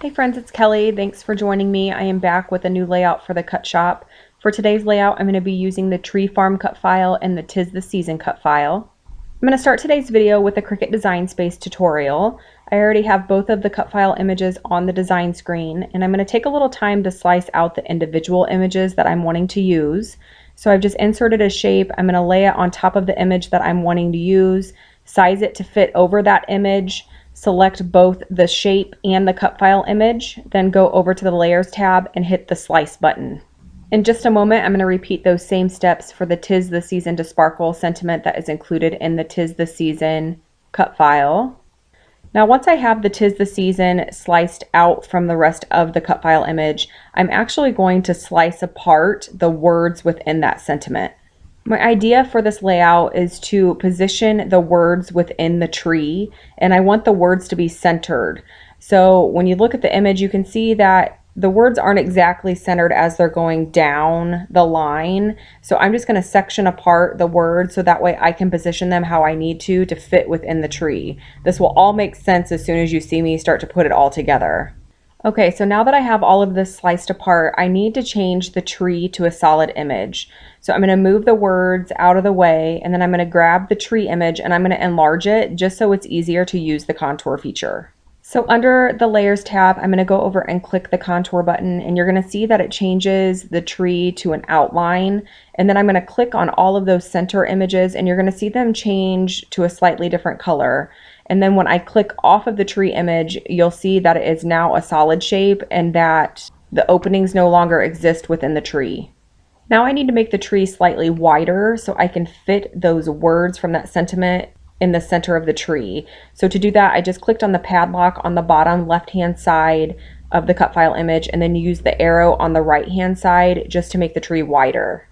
Hey friends, it's Kelly. Thanks for joining me. I am back with a new layout for the Cut Shop. For today's layout, I'm going to be using the Tree Farm cut file and the 'Tis the Season cut file. I'm going to start today's video with a Cricut Design Space tutorial. I already have both of the cut file images on the design screen, and I'm going to take a little time to slice out the individual images that I'm wanting to use. So I've just inserted a shape. I'm going to lay it on top of the image that I'm wanting to use, size it to fit over that image, select both the shape and the cut file image, then go over to the Layers tab and hit the Slice button. In just a moment, I'm going to repeat those same steps for the 'Tis the Season to Sparkle sentiment that is included in the 'Tis the Season cut file. Now, once I have the 'Tis the Season sliced out from the rest of the cut file image, I'm actually going to slice apart the words within that sentiment. My idea for this layout is to position the words within the tree, and I want the words to be centered. So when you look at the image, you can see that the words aren't exactly centered as they're going down the line. So I'm just going to section apart the words so that way I can position them how I need to fit within the tree. This will all make sense as soon as you see me start to put it all together. Okay, so now that I have all of this sliced apart, I need to change the tree to a solid image. So I'm going to move the words out of the way, and then I'm going to grab the tree image and I'm going to enlarge it just so it's easier to use the contour feature. So under the Layers tab, I'm going to go over and click the contour button, and you're going to see that it changes the tree to an outline. And then I'm going to click on all of those center images, and you're going to see them change to a slightly different color. And then when I click off of the tree image, you'll see that it is now a solid shape and that the openings no longer exist within the tree. Now I need to make the tree slightly wider so I can fit those words from that sentiment in the center of the tree. So to do that, I just clicked on the padlock on the bottom left-hand side of the cut file image and then use the arrow on the right-hand side just to make the tree wider.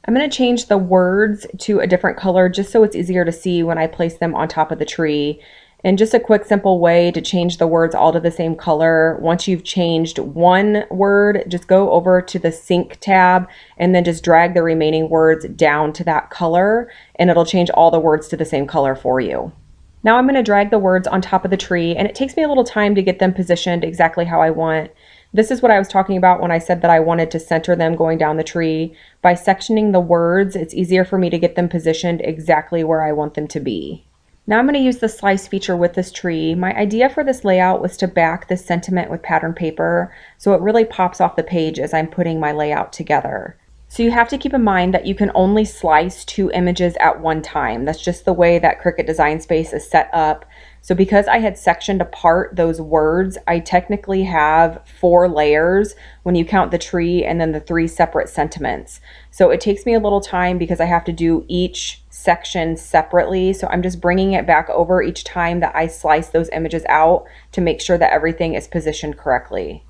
I'm going to change the words to a different color just so it's easier to see when I place them on top of the tree. And just a quick simple way to change the words all to the same color. Once you've changed one word, just go over to the Sync tab and then just drag the remaining words down to that color and it'll change all the words to the same color for you. Now I'm going to drag the words on top of the tree, and it takes me a little time to get them positioned exactly how I want. This is what I was talking about when I said that I wanted to center them going down the tree. By sectioning the words, it's easier for me to get them positioned exactly where I want them to be. Now I'm going to use the slice feature with this tree. My idea for this layout was to back this sentiment with pattern paper so it really pops off the page as I'm putting my layout together. So you have to keep in mind that you can only slice 2 images at one time. That's just the way that Cricut Design Space is set up. So because I had sectioned apart those words, I technically have 4 layers when you count the tree and then the 3 separate sentiments. So it takes me a little time because I have to do each section separately. So I'm just bringing it back over each time that I slice those images out to make sure that everything is positioned correctly.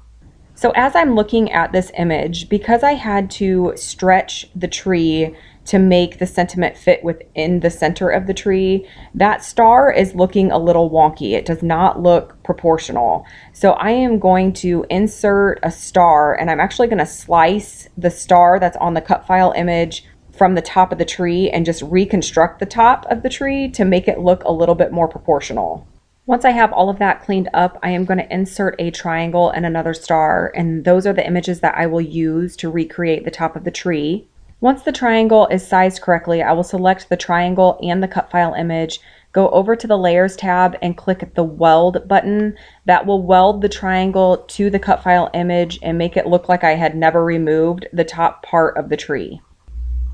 So as I'm looking at this image, because I had to stretch the tree to make the sentiment fit within the center of the tree, that star is looking a little wonky. It does not look proportional. So I am going to insert a star, and I'm actually going to slice the star that's on the cut file image from the top of the tree and just reconstruct the top of the tree to make it look a little bit more proportional. Once I have all of that cleaned up, I am going to insert a triangle and another star, and those are the images that I will use to recreate the top of the tree. Once the triangle is sized correctly, I will select the triangle and the cut file image, go over to the Layers tab and click the Weld button. That will weld the triangle to the cut file image and make it look like I had never removed the top part of the tree.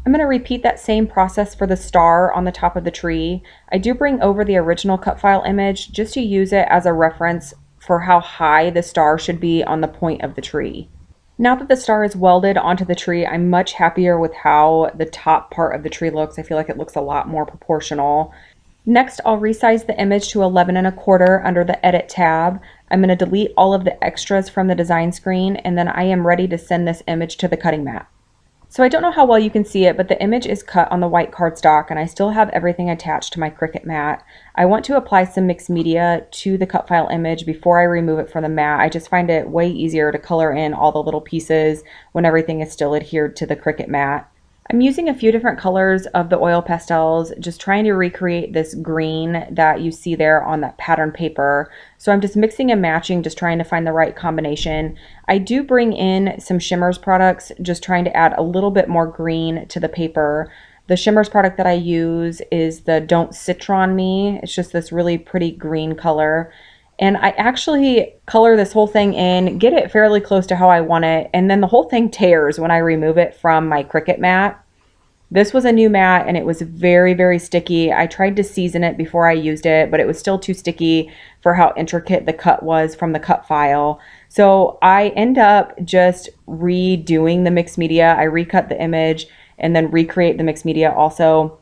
I'm going to repeat that same process for the star on the top of the tree. I do bring over the original cut file image just to use it as a reference for how high the star should be on the point of the tree. Now that the star is welded onto the tree, I'm much happier with how the top part of the tree looks. I feel like it looks a lot more proportional. Next, I'll resize the image to 11 1/4 under the Edit tab. I'm going to delete all of the extras from the design screen, and then I am ready to send this image to the cutting mat. So I don't know how well you can see it, but the image is cut on the white cardstock and I still have everything attached to my Cricut mat. I want to apply some mixed media to the cut file image before I remove it from the mat. I just find it way easier to color in all the little pieces when everything is still adhered to the Cricut mat. I'm using a few different colors of the oil pastels, just trying to recreate this green that you see there on that pattern paper. So I'm just mixing and matching, just trying to find the right combination. I do bring in some Shimmers products, just trying to add a little bit more green to the paper. The Shimmers product that I use is the Don't Citron Me. It's just this really pretty green color. And I actually color this whole thing in, get it fairly close to how I want it, and then the whole thing tears when I remove it from my Cricut mat. This was a new mat and it was very, very sticky. I tried to season it before I used it, but it was still too sticky for how intricate the cut was from the cut file. So I end up just redoing the mixed media. I recut the image and then recreate the mixed media also.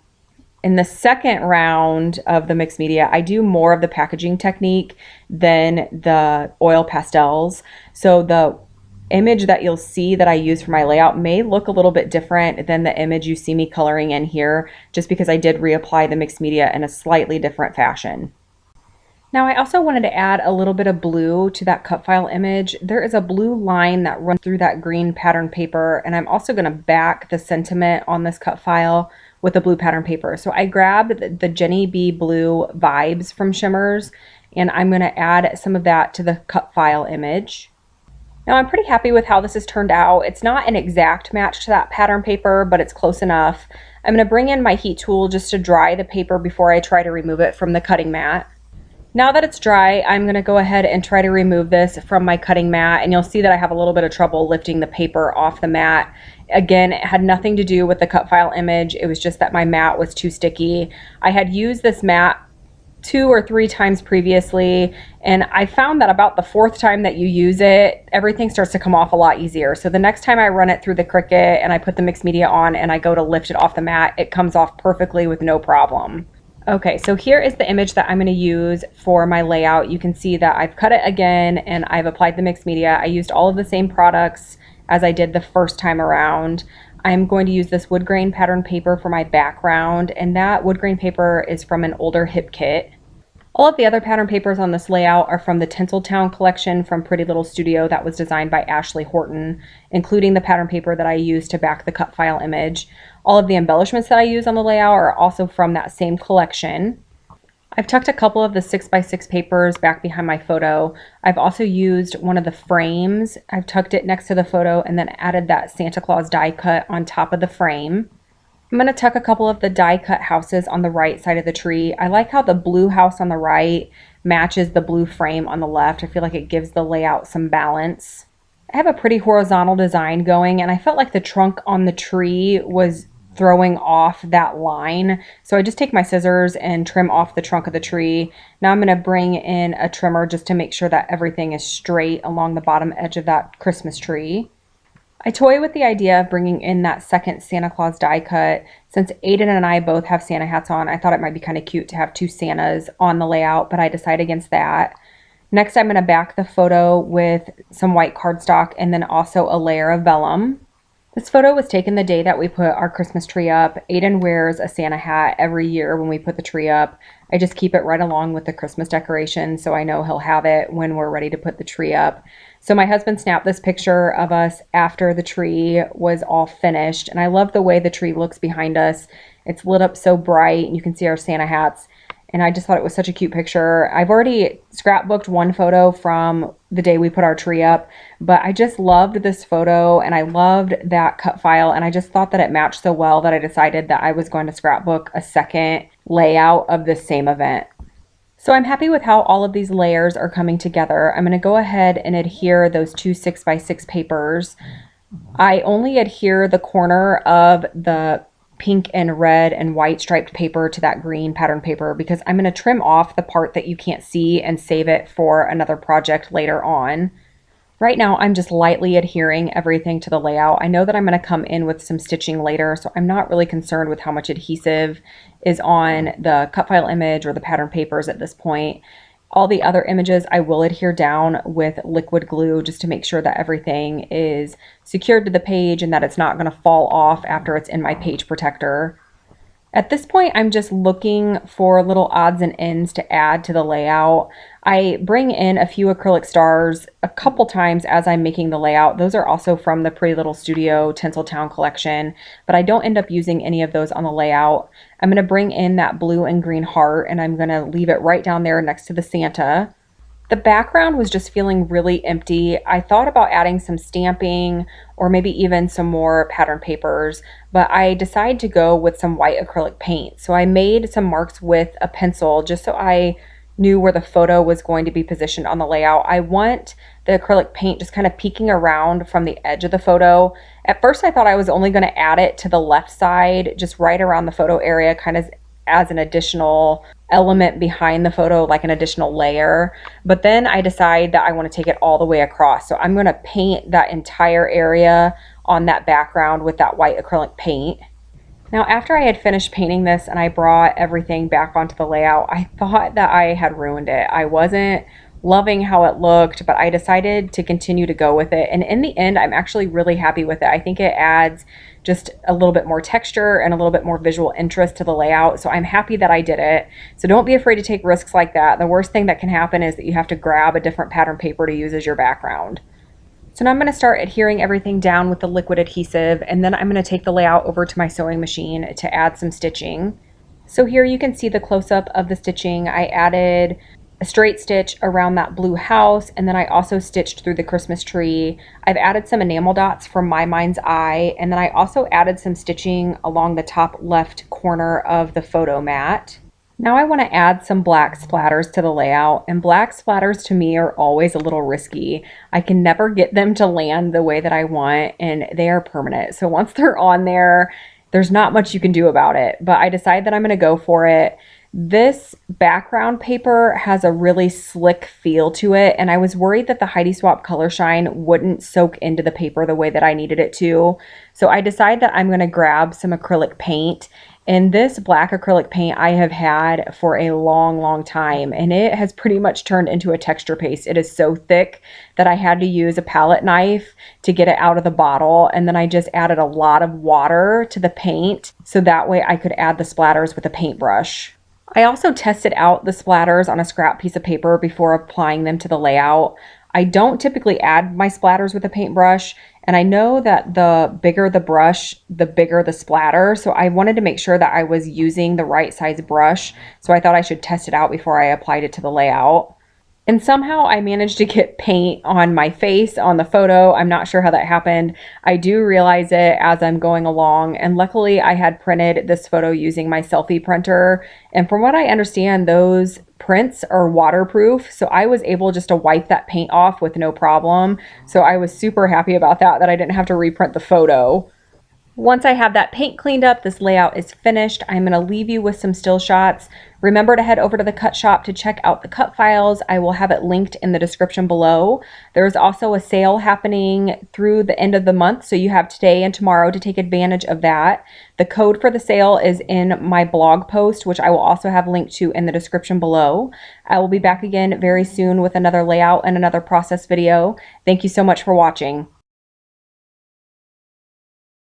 In the second round of the mixed media, I do more of the packaging technique than the oil pastels. So the image that you'll see that I use for my layout may look a little bit different than the image you see me coloring in here, just because I did reapply the mixed media in a slightly different fashion. Now I also wanted to add a little bit of blue to that cut file image. There is a blue line that runs through that green pattern paper, and I'm also going to back the sentiment on this cut file with the blue pattern paper. So I grabbed the Jenny B Blue Vibes from Shimmers, and I'm going to add some of that to the cut file image. Now I'm pretty happy with how this has turned out. It's not an exact match to that pattern paper, but it's close enough. I'm going to bring in my heat tool just to dry the paper before I try to remove it from the cutting mat. Now that it's dry, I'm going to go ahead and try to remove this from my cutting mat, and you'll see that I have a little bit of trouble lifting the paper off the mat. Again, it had nothing to do with the cut file image. It was just that my mat was too sticky. I had used this mat 2 or 3 times previously, and I found that about the 4th time that you use it, everything starts to come off a lot easier. So the next time I run it through the Cricut and I put the mixed media on and I go to lift it off the mat, it comes off perfectly with no problem. Okay, so here is the image that I'm going to use for my layout. You can see that I've cut it again and I've applied the mixed media. I used all of the same products as I did the first time around. I'm going to use this wood grain pattern paper for my background, and that wood grain paper is from an older hip kit. All of the other pattern papers on this layout are from the Tinseltown collection from Pretty Little Studio that was designed by Ashley Horton, including the pattern paper that I used to back the cut file image. All of the embellishments that I use on the layout are also from that same collection. I've tucked a couple of the 6x6 papers back behind my photo. I've also used one of the frames. I've tucked it next to the photo and then added that Santa Claus die cut on top of the frame. I'm going to tuck a couple of the die cut houses on the right side of the tree. I like how the blue house on the right matches the blue frame on the left. I feel like it gives the layout some balance. I have a pretty horizontal design going, and I felt like the trunk on the tree was throwing off that line. So I just take my scissors and trim off the trunk of the tree. Now I'm going to bring in a trimmer just to make sure that everything is straight along the bottom edge of that Christmas tree. I toy with the idea of bringing in that second Santa Claus die cut. Since Aiden and I both have Santa hats on, I thought it might be kind of cute to have 2 Santas on the layout, but I decided against that. Next, I'm going to back the photo with some white cardstock and then also a layer of vellum. This photo was taken the day that we put our Christmas tree up. Aiden wears a Santa hat every year when we put the tree up. I just keep it right along with the Christmas decorations so I know he'll have it when we're ready to put the tree up. So my husband snapped this picture of us after the tree was all finished, and I love the way the tree looks behind us. It's lit up so bright, and you can see our Santa hats, and I just thought it was such a cute picture. I've already scrapbooked one photo from the day we put our tree up, but I just loved this photo, and I loved that cut file, and I just thought that it matched so well that I decided that I was going to scrapbook a second layout of this same event. So I'm happy with how all of these layers are coming together. I'm going to go ahead and adhere those 2 6x6 papers. I only adhere the corner of the pink and red and white striped paper to that green pattern paper because I'm going to trim off the part that you can't see and save it for another project later on. Right now, I'm just lightly adhering everything to the layout. I know that I'm going to come in with some stitching later, so I'm not really concerned with how much adhesive is on the cut file image or the pattern papers at this point. All the other images I will adhere down with liquid glue just to make sure that everything is secured to the page and that it's not going to fall off after it's in my page protector. At this point, I'm just looking for little odds and ends to add to the layout. I bring in a few acrylic stars a couple times as I'm making the layout. Those are also from the Pretty Little Studio Tinseltown collection, but I don't end up using any of those on the layout. I'm going to bring in that blue and green heart, and I'm going to leave it right down there next to the Santa. The background was just feeling really empty. I thought about adding some stamping or maybe even some more pattern papers, but I decided to go with some white acrylic paint. So I made some marks with a pencil just so I knew where the photo was going to be positioned on the layout. I want the acrylic paint just kind of peeking around from the edge of the photo. At first I thought I was only going to add it to the left side, just right around the photo area, kind of as an additional element behind the photo, like an additional layer. But then I decide that I want to take it all the way across. So I'm going to paint that entire area on that background with that white acrylic paint. Now, after I had finished painting this and I brought everything back onto the layout, I thought that I had ruined it. I wasn't loving how it looked, but I decided to continue to go with it. And in the end, I'm actually really happy with it. I think it adds just a little bit more texture and a little bit more visual interest to the layout. So I'm happy that I did it. So don't be afraid to take risks like that. The worst thing that can happen is that you have to grab a different pattern paper to use as your background. So now I'm going to start adhering everything down with the liquid adhesive, and then I'm going to take the layout over to my sewing machine to add some stitching. So here you can see the close-up of the stitching. I added a straight stitch around that blue house, and then I also stitched through the Christmas tree. I've added some enamel dots from My Mind's Eye, and then I also added some stitching along the top left corner of the photo mat. Now I want to add some black splatters to the layout, and black splatters to me are always a little risky. I can never get them to land the way that I want, and they are permanent. So once they're on there, there's not much you can do about it, but I decided that I'm going to go for it. This background paper has a really slick feel to it, and I was worried that the Heidi Swapp Color Shine wouldn't soak into the paper the way that I needed it to. So I decided that I'm going to grab some acrylic paint. And this black acrylic paint I have had for a long time, and it has pretty much turned into a texture paste. It is so thick that I had to use a palette knife to get it out of the bottle, and then I just added a lot of water to the paint so that way I could add the splatters with a paintbrush. I also tested out the splatters on a scrap piece of paper before applying them to the layout. I don't typically add my splatters with a paintbrush, and I know that the bigger the brush, the bigger the splatter, so I wanted to make sure that I was using the right size brush, so I thought I should test it out before I applied it to the layout. And somehow I managed to get paint on my face on the photo. I'm not sure how that happened. I do realize it as I'm going along, and luckily I had printed this photo using my selfie printer, and from what I understand, those prints are waterproof, so I was able just to wipe that paint off with no problem. So I was super happy about that I didn't have to reprint the photo. Once I have that paint cleaned up, this layout is finished. I'm going to leave you with some still shots. Remember to head over to the Cut Shop to check out the cut files. I will have it linked in the description below. There's also a sale happening through the end of the month, so you have today and tomorrow to take advantage of that. The code for the sale is in my blog post, which I will also have linked to in the description below. I will be back again very soon with another layout and another process video. Thank you so much for watching.